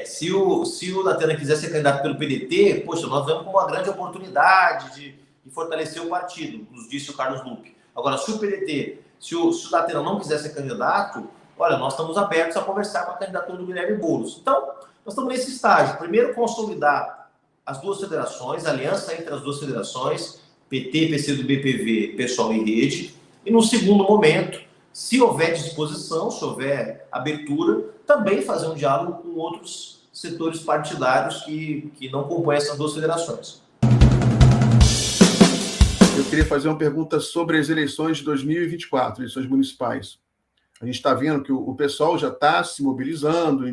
Se o Datena quiser ser candidato pelo PDT, poxa, nós vemos como uma grande oportunidade de fortalecer o partido, nos disse o Carlos Lupe. Agora, se o Datena não quiser ser candidato, olha, nós estamos abertos a conversar com a candidatura do Guilherme Boulos. Então, nós estamos nesse estágio. Primeiro, consolidar as duas federações, a aliança entre as duas federações, PT, PCdoB, PV, PSOL e Rede. E no segundo momento, se houver disposição, se houver abertura, também fazer um diálogo com outros setores partidários que não compõem essas duas federações. Eu queria fazer uma pergunta sobre as eleições de 2024, eleições municipais. A gente está vendo que o pessoal já está se mobilizando.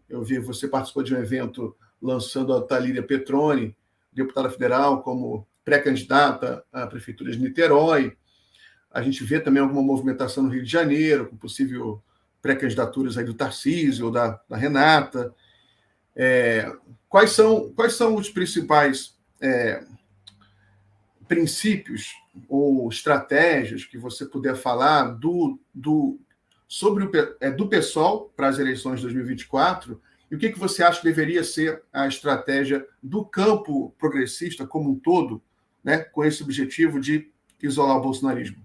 Eu vi, você participou de um evento lançando a Thalíria Petroni, deputada federal, como pré-candidata à Prefeitura de Niterói. A gente vê também alguma movimentação no Rio de Janeiro, com possível pré-candidaturas aí do Tarcísio ou da Renata. Quais são os principais princípios ou estratégias que você puder falar sobre do PSOL para as eleições de 2024, e o que você acha que deveria ser a estratégia do campo progressista como um todo, né, com esse objetivo de isolar o bolsonarismo?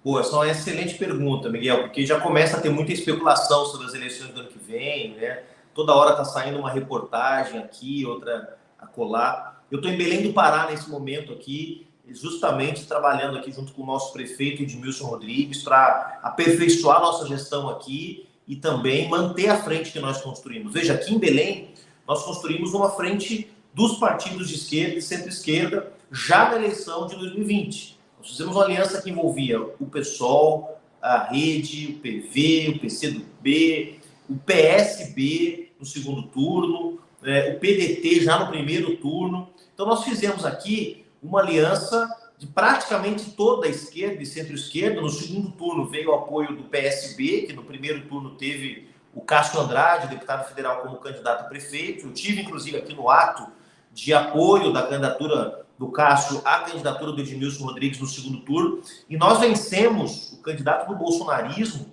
Pô, essa é uma excelente pergunta, Miguel, porque já começa a ter muita especulação sobre as eleições do ano que vem, né? Toda hora está saindo uma reportagem aqui, outra acolá. Eu estou em Belém do Pará nesse momento aqui, justamente trabalhando aqui junto com o nosso prefeito Edmilson Rodrigues para aperfeiçoar nossa gestão aqui e também manter a frente que nós construímos. Veja, aqui em Belém, nós construímos uma frente dos partidos de esquerda e centro-esquerda já na eleição de 2020. Nós fizemos uma aliança que envolvia o PSOL, a Rede, o PV, o PCdoB, o PSB no segundo turno, o PDT já no primeiro turno. Então, nós fizemos aqui uma aliança de praticamente toda a esquerda e centro-esquerda. No segundo turno veio o apoio do PSB, que no primeiro turno teve o Cássio Andrade, deputado federal, como candidato a prefeito. Eu tive, inclusive, aqui no ato de apoio da candidatura do Cássio à candidatura do Edmilson Rodrigues no segundo turno. E nós vencemos o candidato do bolsonarismo,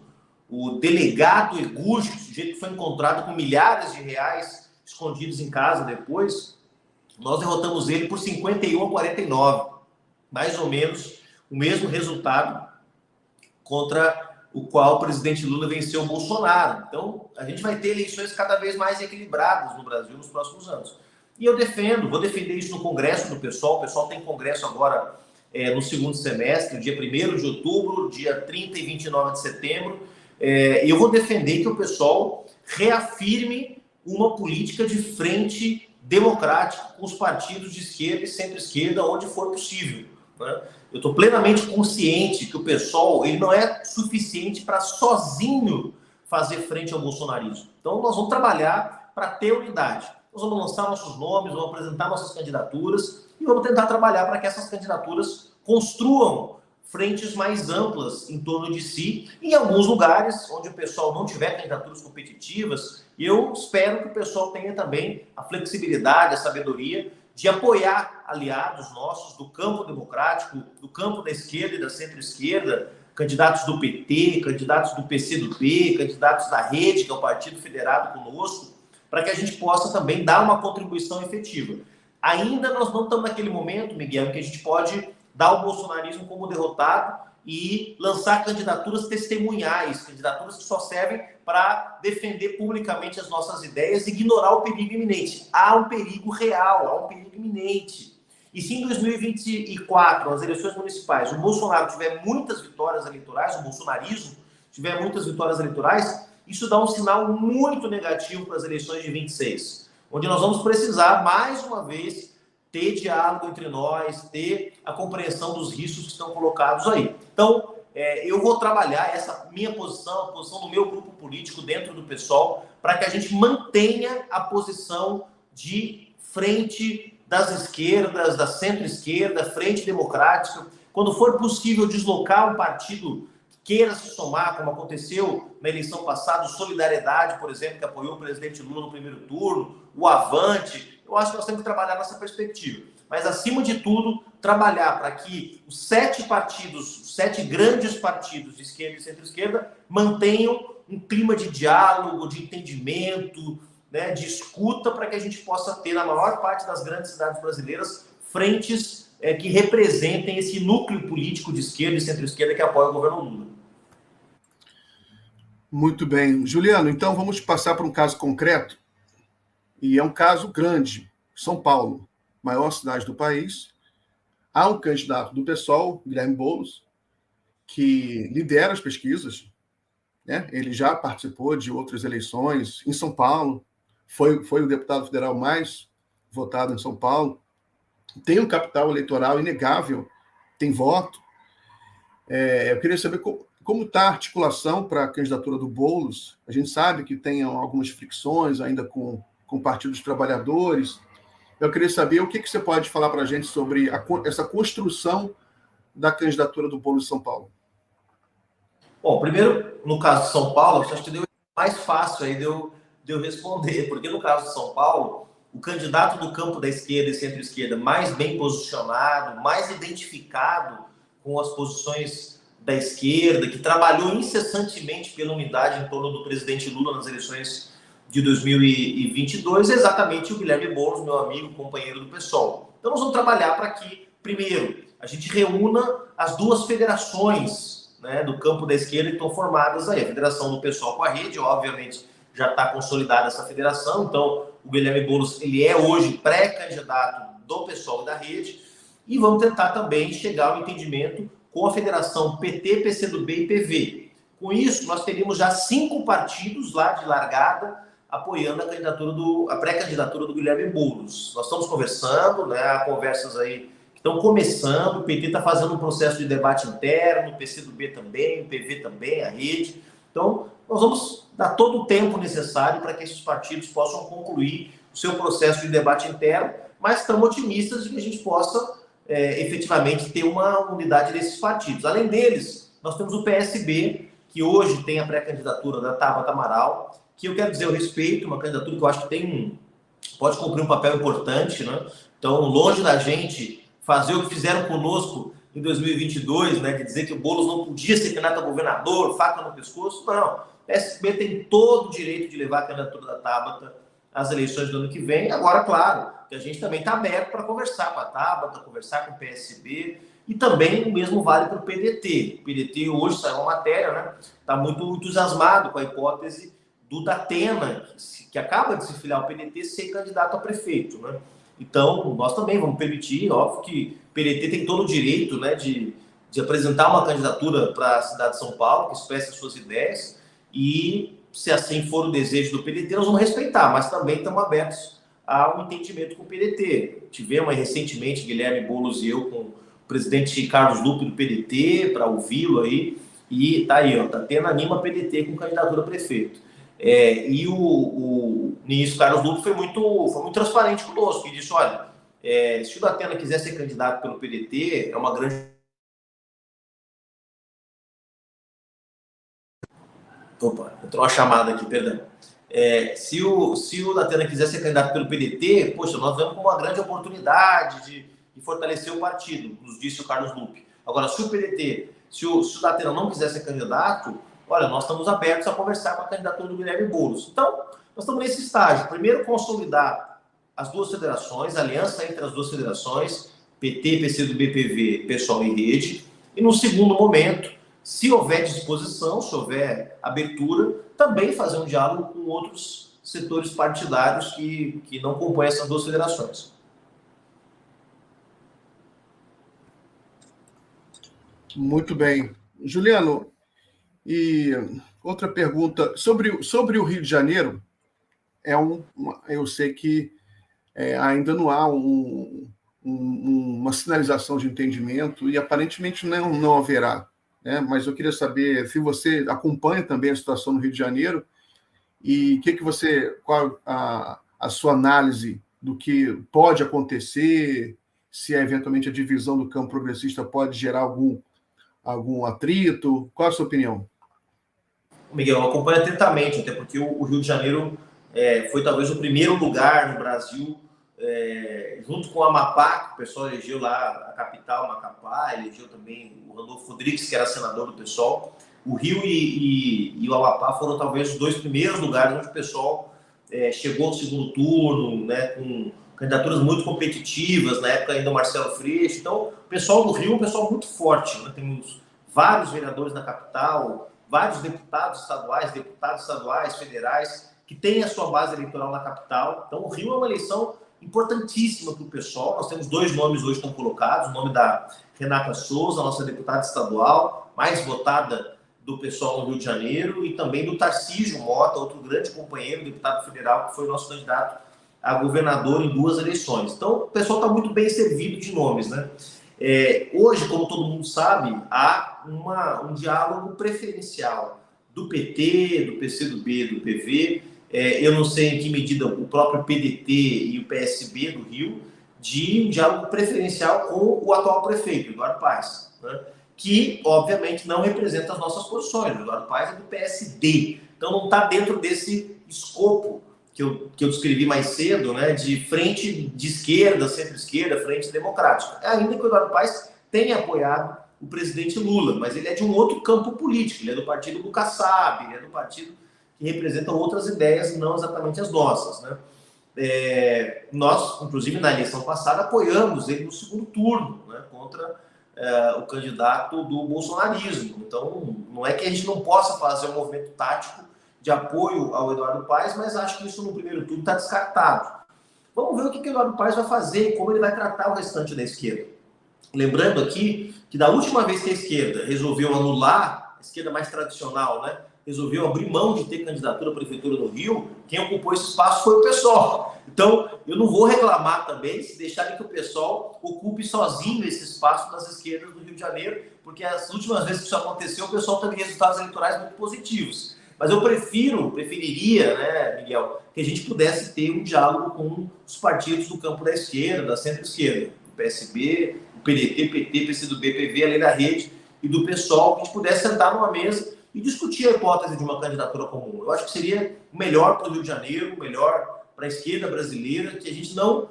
o delegado Egúgio, sujeito que foi encontrado com milhares de reais escondidos em casa depois. Nós derrotamos ele por 51-49, mais ou menos o mesmo resultado contra o qual o presidente Lula venceu o Bolsonaro. Então, a gente vai ter eleições cada vez mais equilibradas no Brasil nos próximos anos. E eu vou defender isso no Congresso do PSOL. O PSOL tem congresso agora no segundo semestre, dia 1º de outubro, dia 30 e 29 de setembro. E eu vou defender que o PSOL reafirme uma política de frente democrática com os partidos de esquerda e centro-esquerda, onde for possível, né? Eu estou plenamente consciente que o PSOL ele não é suficiente para sozinho fazer frente ao bolsonarismo. Então, nós vamos trabalhar para ter unidade. Nós vamos lançar nossos nomes, vamos apresentar nossas candidaturas e vamos tentar trabalhar para que essas candidaturas construam frentes mais amplas em torno de si. Em alguns lugares onde o pessoal não tiver candidaturas competitivas, eu espero que o pessoal tenha também a flexibilidade, a sabedoria de apoiar aliados nossos do campo democrático, do campo da esquerda e da centro-esquerda, candidatos do PT, candidatos do PCdoB, candidatos da Rede, que é o partido federado conosco, para que a gente possa também dar uma contribuição efetiva. Ainda nós não estamos naquele momento, Miguel, em que a gente pode dar o bolsonarismo como derrotado e lançar candidaturas testemunhais, candidaturas que só servem para defender publicamente as nossas ideias e ignorar o perigo iminente. Há um perigo real, há um perigo iminente. E se em 2024, nas eleições municipais, o Bolsonaro tiver muitas vitórias eleitorais, o bolsonarismo tiver muitas vitórias eleitorais, isso dá um sinal muito negativo para as eleições de 26, onde nós vamos precisar, mais uma vez, ter diálogo entre nós, ter a compreensão dos riscos que estão colocados aí. Então, eu vou trabalhar essa minha posição, a posição do meu grupo político dentro do PSOL, para que a gente mantenha a posição de frente das esquerdas, da centro-esquerda, frente democrática. Quando for possível deslocar um partido que queira se somar, como aconteceu na eleição passada, o Solidariedade, por exemplo, que apoiou o presidente Lula no primeiro turno, o Avante. Eu acho que nós temos que trabalhar nessa perspectiva. Mas, acima de tudo, trabalhar para que os 7 partidos, os 7 grandes partidos de esquerda e centro-esquerda mantenham um clima de diálogo, de entendimento, né, de escuta, para que a gente possa ter, na maior parte das grandes cidades brasileiras, frentes que representem esse núcleo político de esquerda e centro-esquerda que apoia o governo Lula. Muito bem. Juliano, então vamos passar para um caso concreto, e é um caso grande. São Paulo, maior cidade do país, há um candidato do PSOL, Guilherme Boulos, que lidera as pesquisas, né? Ele já participou de outras eleições em São Paulo, foi o deputado federal mais votado em São Paulo, tem um capital eleitoral inegável, tem voto. Eu queria saber como está a articulação para a candidatura do Boulos. A gente sabe que tem algumas fricções ainda com o Partido dos Trabalhadores. Eu queria saber o que você pode falar para a gente sobre essa construção da candidatura do Boulos em São Paulo. Bom, primeiro, no caso de São Paulo, acho que deu mais fácil aí de eu responder, porque no caso de São Paulo, o candidato do campo da esquerda e centro-esquerda mais bem posicionado, mais identificado com as posições da esquerda, que trabalhou incessantemente pela unidade em torno do presidente Lula nas eleições de 2022, é exatamente o Guilherme Boulos, meu amigo, companheiro do PSOL. Então nós vamos trabalhar para que, primeiro, a gente reúna as duas federações, né, do campo da esquerda que estão formadas aí. A federação do PSOL com a Rede, obviamente, já está consolidada essa federação, então o Guilherme Boulos ele é hoje pré-candidato do PSOL e da Rede, e vamos tentar também chegar ao entendimento com a federação PT, PCdoB e PV. Com isso, nós teríamos já 5 partidos lá de largada apoiando a pré-candidatura do Guilherme Boulos. Nós estamos conversando, né, há conversas aí que estão começando, o PT está fazendo um processo de debate interno, o PCdoB também, o PV também, a Rede. Então, nós vamos dar todo o tempo necessário para que esses partidos possam concluir o seu processo de debate interno, mas estamos otimistas de que a gente possa efetivamente ter uma unidade desses partidos. Além deles, nós temos o PSB, que hoje tem a pré-candidatura da Tabata Amaral, que eu quero dizer, eu respeito, uma candidatura que eu acho que pode cumprir um papel importante, né? Então, longe da gente fazer o que fizeram conosco em 2022, né, de dizer que o Boulos não podia ser candidato a governador, faca no pescoço, não. O PSB tem todo o direito de levar a candidatura da Tabata às eleições do ano que vem. Agora, claro, que a gente também está aberto para conversar com a Tabata, conversar com o PSB, e também o mesmo vale para o PDT. O PDT hoje saiu uma matéria, né? Está muito entusiasmado com a hipótese do Datena, que acaba de se filiar ao PDT, ser candidato a prefeito, né? Então, nós também vamos permitir, óbvio que o PDT tem todo o direito, né, de apresentar uma candidatura para a cidade de São Paulo, que expresse as suas ideias, e se assim for o desejo do PDT, nós vamos respeitar, mas também estamos abertos a um entendimento com o PDT. Tivemos recentemente, Guilherme Boulos e eu, com o presidente Carlos Lupe do PDT, para ouvi-lo aí, e tá aí, ó, Datena anima PDT com candidatura a prefeito. E o ministro Carlos Lupe foi muito transparente conosco, e disse, olha, se o Datena quiser ser candidato pelo PDT, é uma grande... Opa, entrou uma chamada aqui, perdão. Se o Datena quiser ser candidato pelo PDT, poxa, nós vemos como uma grande oportunidade de fortalecer o partido, nos disse o Carlos Lupe. Agora, se o PDT, se o Datena não quiser ser candidato, olha, nós estamos abertos a conversar com a candidatura do Guilherme Boulos. Então, nós estamos nesse estágio. Primeiro, consolidar as duas federações, a aliança entre as duas federações, PT, PCdoB, PV, PSOL e Rede. E, no segundo momento, se houver disposição, se houver abertura, também fazer um diálogo com outros setores partidários que não compõem essas duas federações. Muito bem. Juliano, e outra pergunta. Sobre o Rio de Janeiro, eu sei que ainda não há uma sinalização de entendimento e aparentemente não haverá. Né? Mas eu queria saber se você acompanha também a situação no Rio de Janeiro e qual a sua análise do que pode acontecer, se eventualmente a divisão do campo progressista pode gerar algum atrito. Qual a sua opinião? Miguel, eu acompanho atentamente, até porque o Rio de Janeiro foi talvez o primeiro lugar no Brasil, junto com o Amapá, que o pessoal elegeu lá a capital, Macapá, elegeu também o Randolfo Rodrigues, que era senador do PSOL, O Rio e o Amapá foram talvez os dois primeiros lugares onde o pessoal chegou ao segundo turno, né, com candidaturas muito competitivas, na época ainda o Marcelo Freixo. Então, o pessoal do Rio é um pessoal muito forte, né? Temos vários vereadores na capital, vários deputados estaduais, federais, que têm a sua base eleitoral na capital. Então, o Rio é uma eleição importantíssima para o pessoal. Nós temos dois nomes hoje que estão colocados, o nome da Renata Souza, nossa deputada estadual, mais votada do pessoal no Rio de Janeiro, e também do Tarcísio Mota, outro grande companheiro, deputado federal, que foi nosso candidato a governador em 2 eleições. Então, o pessoal está muito bem servido de nomes, né? Hoje, como todo mundo sabe, há um diálogo preferencial do PT, do PCdoB, do PV. Eu não sei em que medida o próprio PDT e o PSB do Rio, de um diálogo preferencial com o atual prefeito, Eduardo Paes, né? Que, obviamente, não representa as nossas posições. O Eduardo Paes é do PSD, então não está dentro desse escopo que eu descrevi mais cedo, né, de frente de esquerda, centro-esquerda, frente democrática. Ainda que o Eduardo Paes tenha apoiado o presidente Lula, mas ele é de um outro campo político, ele é do partido do Kassab, ele é do partido que representa outras ideias, não exatamente as nossas, né? Nós, inclusive, na eleição passada, apoiamos ele no segundo turno, né, contra o candidato do bolsonarismo. Então, não é que a gente não possa fazer um movimento tático de apoio ao Eduardo Paes, mas acho que isso no primeiro turno está descartado. Vamos ver o que o Eduardo Paes vai fazer e como ele vai tratar o restante da esquerda. Lembrando aqui que da última vez que a esquerda resolveu anular, a esquerda mais tradicional, né, resolveu abrir mão de ter candidatura à prefeitura do Rio, quem ocupou esse espaço foi o PSOL. Então, eu não vou reclamar também se deixarem que o PSOL ocupe sozinho esse espaço das esquerdas do Rio de Janeiro, porque as últimas vezes que isso aconteceu, o PSOL teve resultados eleitorais muito positivos. Mas eu preferiria, né, Miguel, que a gente pudesse ter um diálogo com os partidos do campo da esquerda, da centro-esquerda, o PSB, o PDT, PT, PCdoB, PV, além da rede e do PSOL, que a gente pudesse sentar numa mesa e discutir a hipótese de uma candidatura comum. Eu acho que seria melhor para o Rio de Janeiro, melhor para a esquerda brasileira, que a gente não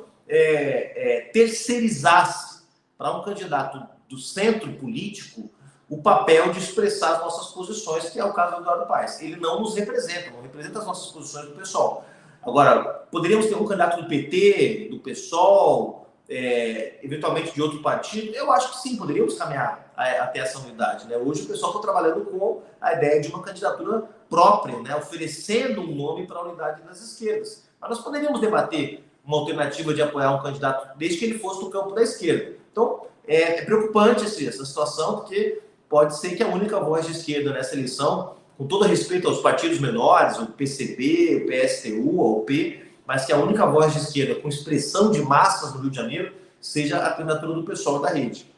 terceirizasse para um candidato do centro político o papel de expressar as nossas posições, que é o caso do Eduardo Paes. Ele não nos representa, não representa as nossas posições do PSOL. Agora, poderíamos ter um candidato do PT, do PSOL, eventualmente de outro partido? Eu acho que sim, poderíamos caminhar até essa unidade, né? Hoje o pessoal está trabalhando com a ideia de uma candidatura própria, né? Oferecendo um nome para a unidade das esquerdas. Mas nós poderíamos debater uma alternativa de apoiar um candidato desde que ele fosse do campo da esquerda. Então, é preocupante essa situação, porque pode ser que a única voz de esquerda nessa eleição, com todo respeito aos partidos menores, o PCB, o PSTU, a UP, mas que a única voz de esquerda com expressão de massas no Rio de Janeiro seja a candidatura do pessoal da rede.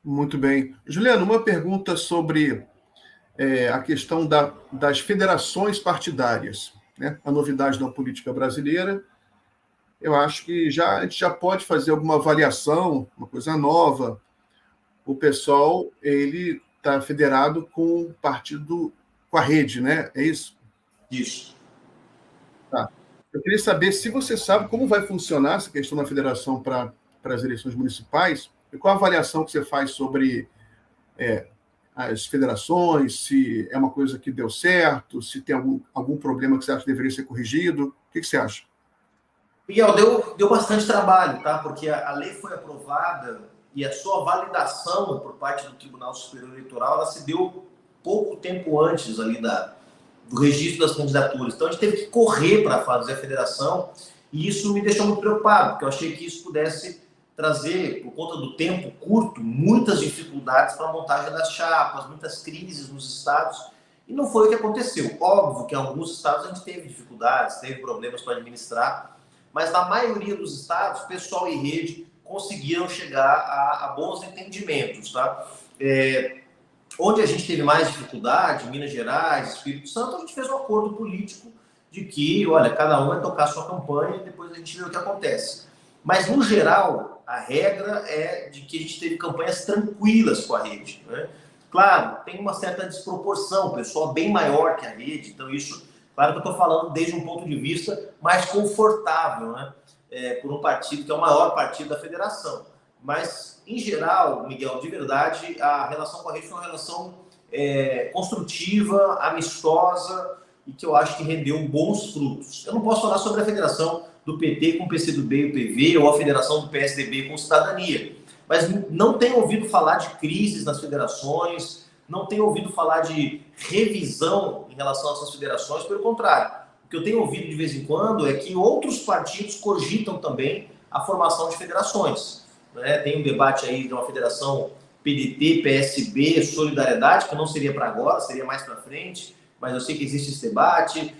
Muito bem. Juliano, uma pergunta sobre a questão das federações partidárias, né? A novidade da política brasileira. Eu acho que a gente já pode fazer alguma avaliação, uma coisa nova. O PSOL, ele está federado com o partido, com a rede, né? É isso? Isso. Tá. Eu queria saber se você sabe como vai funcionar essa questão da federação para as eleições municipais e qual a avaliação que você faz sobre as federações, se é uma coisa que deu certo, se tem algum problema que você acha que deveria ser corrigido. O que você acha? Miguel, deu bastante trabalho, tá? Porque a lei foi aprovada e a sua validação por parte do Tribunal Superior Eleitoral, ela se deu pouco tempo antes ali do registro das candidaturas. Então, a gente teve que correr para fazer a federação e isso me deixou muito preocupado, porque eu achei que isso pudesse trazer, por conta do tempo curto, muitas dificuldades para a montagem das chapas, muitas crises nos estados, e não foi o que aconteceu. Óbvio que em alguns estados a gente teve dificuldades, teve problemas para administrar, mas na maioria dos estados, pessoal e rede conseguiram chegar a bons entendimentos, tá? Onde a gente teve mais dificuldade, Minas Gerais, Espírito Santo, a gente fez um acordo político de que, olha, cada um vai tocar a sua campanha e depois a gente vê o que acontece. Mas, no geral, a regra é de que a gente teve campanhas tranquilas com a rede, né? Claro, tem uma certa desproporção, o pessoal bem maior que a rede, então isso, claro que eu estou falando desde um ponto de vista mais confortável, né? Por um partido que é o maior partido da federação. Mas, em geral, Miguel, de verdade, a relação com a rede foi uma relação construtiva, amistosa e que eu acho que rendeu bons frutos. Eu não posso falar sobre a federação do PT com o PCdoB e o PV ou a federação do PSDB com Cidadania, mas não tenho ouvido falar de crises nas federações, não tenho ouvido falar de revisão em relação a essas federações, pelo contrário. O que eu tenho ouvido de vez em quando é que outros partidos cogitam também a formação de federações. Né? Tem um debate aí de uma federação PDT, PSB, Solidariedade, que não seria para agora, seria mais para frente, mas eu sei que existe esse debate.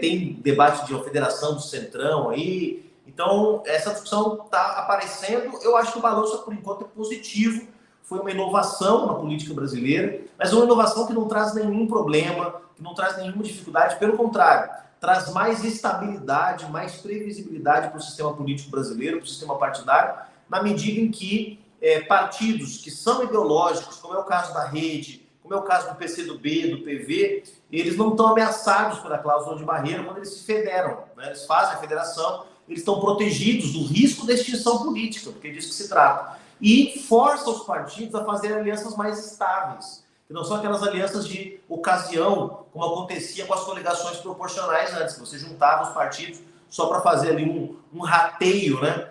Tem debate de uma federação do Centrão aí. Então, essa discussão está aparecendo. Eu acho que o balanço, por enquanto, é positivo. Foi uma inovação na política brasileira, mas uma inovação que não traz nenhum problema, que não traz nenhuma dificuldade. Pelo contrário, traz mais estabilidade, mais previsibilidade para o sistema político brasileiro, para o sistema partidário, na medida em que partidos que são ideológicos, como é o caso da Rede, como é o caso do PCdoB, do PV, eles não estão ameaçados pela cláusula de barreira quando eles se federam. Né? Eles fazem a federação, eles estão protegidos do risco da extinção política, porque é disso que se trata. E força os partidos a fazer alianças mais estáveis, que não são aquelas alianças de ocasião, como acontecia com as coligações proporcionais antes. Você juntava os partidos só para fazer ali um rateio, né,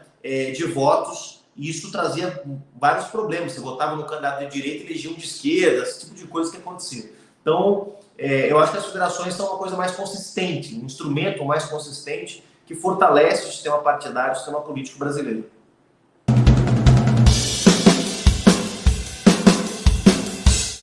de votos, e isso trazia vários problemas. Você votava no candidato de direita e elegia um de esquerda, esse tipo de coisa que acontecia. Então, eu acho que as federações são uma coisa mais consistente, um instrumento mais consistente que fortalece o sistema partidário, o sistema político brasileiro.